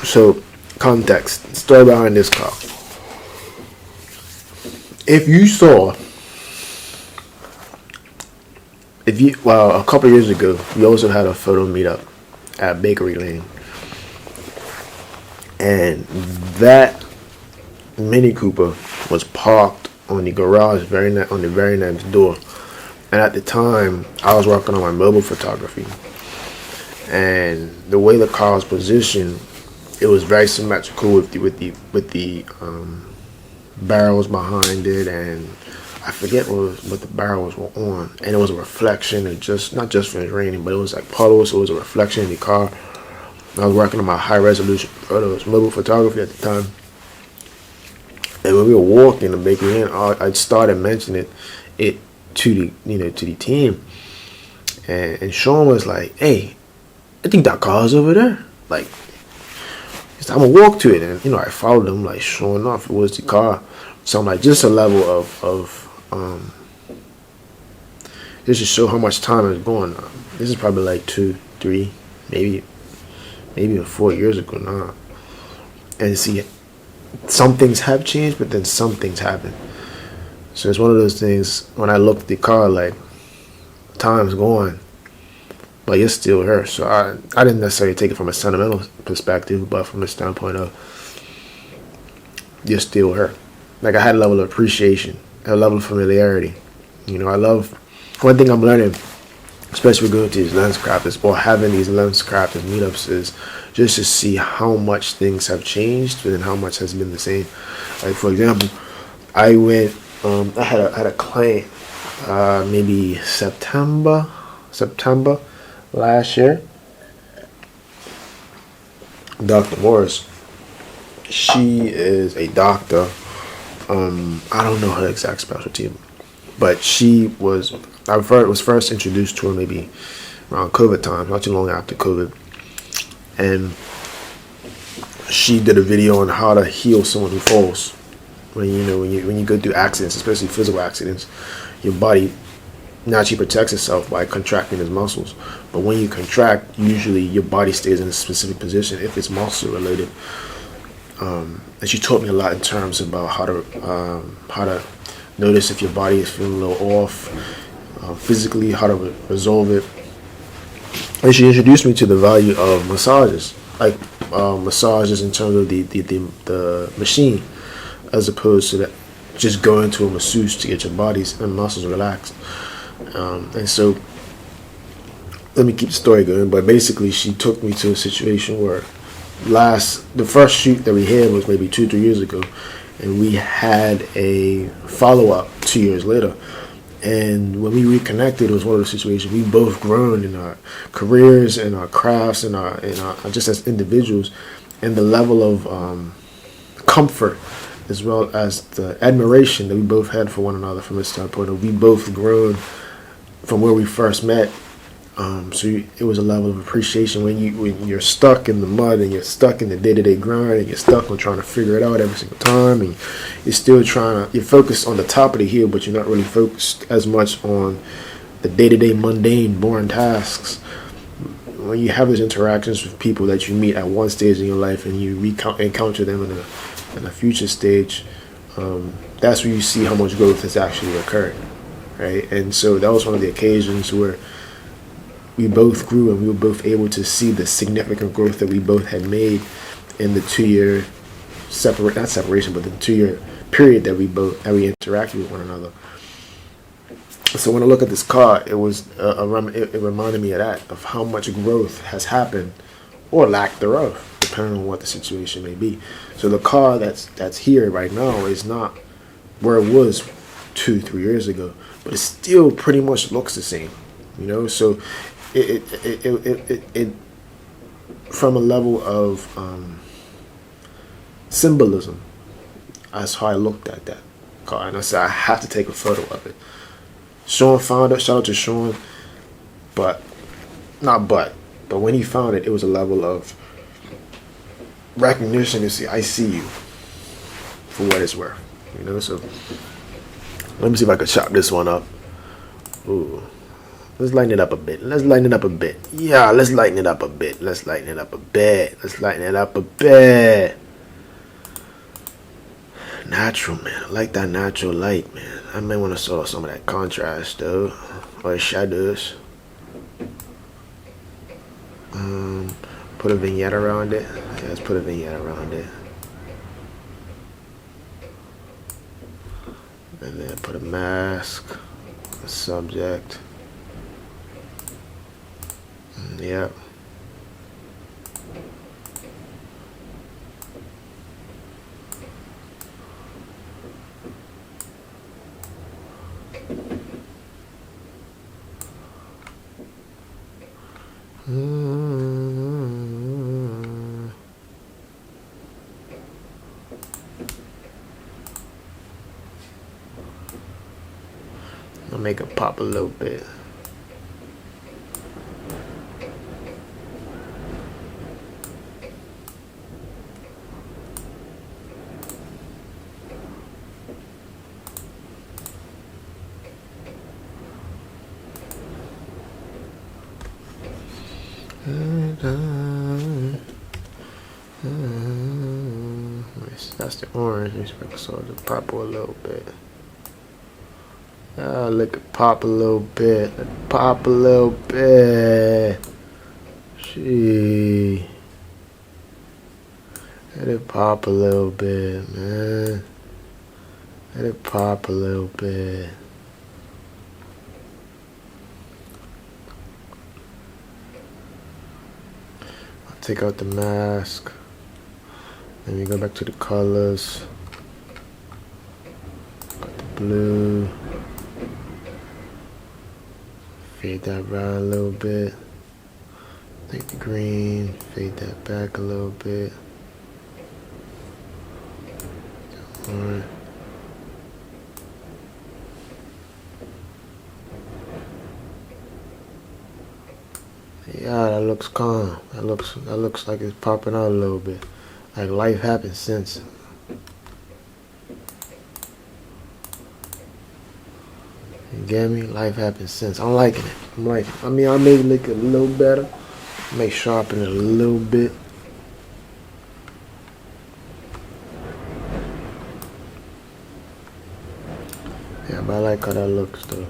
So, context, story behind this car. If you saw, a couple years ago, we also had a photo meetup at Bakery Lane, and that Mini Cooper was parked on the garage on the very next door. And at the time, I was working on my mobile photography, and the way the car was positioned, it was very symmetrical with the barrels behind it, and I forget what the barrels were on, and it was a reflection, and not just when it was raining, but it was like puddles, so it was a reflection in the car. I was working on my high resolution photos, mobile photography at the time, and when we were walking the Bakery Inn, I started mentioning it to the team, and Sean was like, "Hey, I think that car's over there." Like, I'm gonna walk to it, and I followed him. Like, sure enough, it was the car. So I'm like, just a level of just to show how much time is going. This is probably like 2, 3, maybe even 4 years ago now. And see, some things have changed, but then some things happen. So it's one of those things. When I look at the car, like, time's going, but you're still her. So I didn't necessarily take it from a sentimental perspective, but from the standpoint of you're still her. Like, I had a level of appreciation, a level of familiarity. I love, one thing I'm learning, especially going to these lens crafters or having these lens crafters meetups, is just to see how much things have changed and how much has been the same. Like, for example, I went, I had a client, maybe September last year, Dr. Morris. She is a doctor. I don't know her exact specialty, but she was, was first introduced to her maybe around COVID time, not too long after COVID, and she did a video on how to heal someone who falls. When you go through accidents, especially physical accidents, your body naturally protects itself by contracting its muscles. But when you contract, usually your body stays in a specific position if it's muscle related. And she taught me a lot in terms about how to notice if your body is feeling a little off, physically, how to resolve it. And she introduced me to the value of massages, like massages in terms of the machine, as opposed to just going to a masseuse to get your bodies and muscles relaxed. And so, let me keep the story going, but basically she took me to a situation where the first shoot that we had was maybe 2-3 years ago, and we had a follow-up 2 years later. And when we reconnected, it was one of those situations we both grown in our careers and our crafts and our just as individuals, and the level of comfort as well as the admiration that we both had for one another from the standpoint of we both grown from where we first met. So it was a level of appreciation when you're stuck in the mud and you're stuck in the day-to-day grind and you're stuck on trying to figure it out every single time, and you're still you're focused on the top of the hill, but you're not really focused as much on the day-to-day mundane boring tasks. When you have those interactions with people that you meet at one stage in your life and you encounter them in a future stage, that's where you see how much growth has actually occurred, right? And so that was one of the occasions where we both grew and we were both able to see the significant growth that we both had made in the 2-year not separation, but the 2-year period that we interacted with one another. So when I look at this car, it was it reminded me of that, of how much growth has happened, or lack thereof, depending on what the situation may be. So the car that's here right now is not where it was 2-3 years ago, but it still pretty much looks the same, So it from a level of symbolism, that's how I looked at that car, and I said I have to take a photo of it. Sean found it. Shout out to Sean, but when he found it, it was a level of recognition to see I see you for what it's worth, So let me see if I could chop this one up. Ooh. Let's lighten it up a bit. Let's lighten it up a bit. Yeah, let's lighten it up a bit. Let's lighten it up a bit. Let's lighten it up a bit. Natural, man. I like that natural light, man. I may want to saw some of that contrast, though. Or shadows. Put a vignette around it. Yeah, let's put a vignette around it. And then put a mask. A subject. Yep. I'll make it pop a little bit. That's the orange. Let me sprinkle some of the purple a little bit. Let it pop a little bit. Let it pop a little bit. Gee. Let it pop a little bit, man. Let it pop a little bit. I'll take out the mask. Then we go back to the colors. Got the blue. Fade that right a little bit. Take the green, fade that back a little bit. Alright. Yeah, that looks calm. That looks like it's popping out a little bit. Like life happens since. You get me? Life happens since. I'm liking it. I mean, I may make it a little better. I may sharpen it a little bit. Yeah, but I like how that looks though.